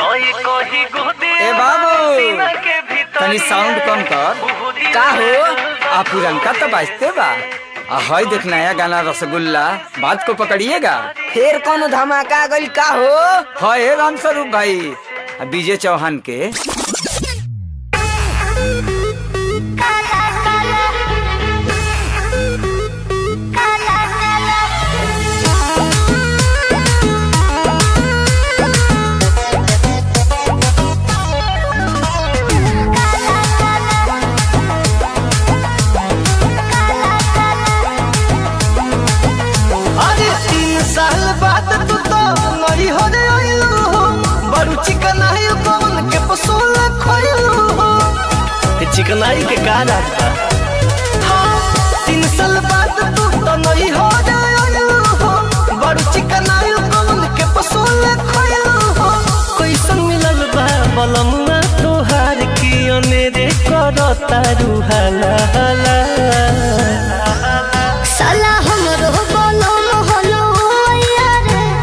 ए बाबू तनी साउंड कम कर। का हो आ पुरनका तो बाजते बा। हई देख नया गाना रसगुल्ला बात को पकड़िएगा। फिर कौन धमाका गइल का हो? है राम स्वरूप भाई विजय चौहान के। साल बाद तू तो नई हो रे आइलू हो, बड़ू चिकनाई कौन के पसोल खोइलू हो। चिकनाई के का राज बा? हाँ 3 साल बाद तू तो नई हो रे आइलू हो, बड़ू चिकनाई कौन के पसोल खोइलू हो। कैसन मिलल बा बलमुआ तोहार की अनेरे करता रुहाला हाला। साला हमरो बलम हलो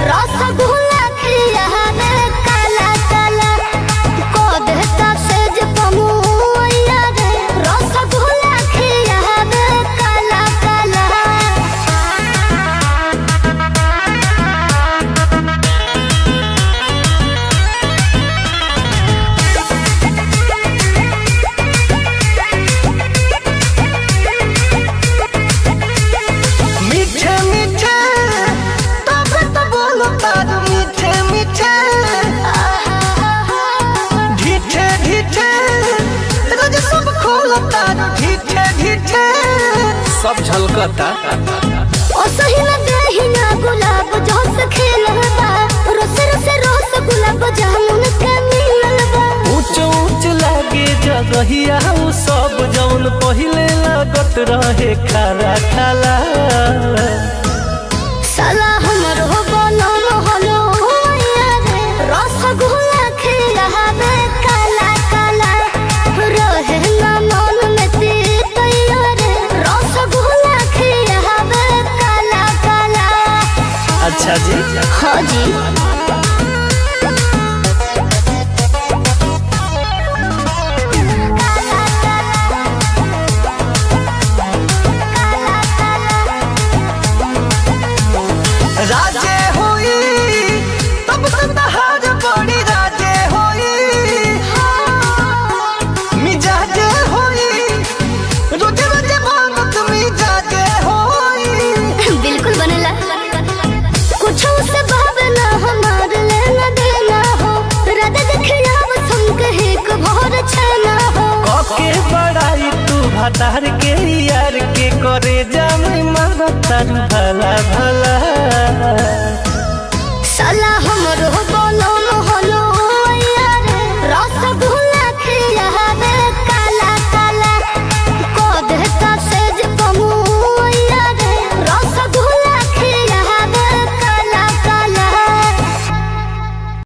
रसगुल्ला खिया रे काला काला को देता सेज पमुया रे रसगुल्ला खिया रे काला काला। मीठे मीठे तब तो बोलो तार मीठे मीठे, ढीठे ढीठे रोज सब खोलो तार ढीठे ढीठे। सब झलकता ओ सही लगे ही ना गुलाब जोस खेलबा रोस रोस रोस गुलाब जामुन के मिललबा। ऊंच ऊंच लागे जगहिया उ सब जौन पहिले लागत रहे खारा खाला। साला हमरो बलम हलो रे रसगुल्ला खिया रे काला काला रहे ना मन में तीतैया रे रसगुल्ला खिया रे काला काला। अच्छा जी हाँ जी राजे होई तब तो तहार बड़ी राजे होई, मिजाजे होई रोजे रोजे मांगत मिजाजे होई। बिल्कुल बनेला कुछ से भावना हमार लेना देना हो राधा देखिया बसम कहे को भोर छना हो। के बड़ाई तू भतार के यार के करे जामे मारता भला भला। साला हमरो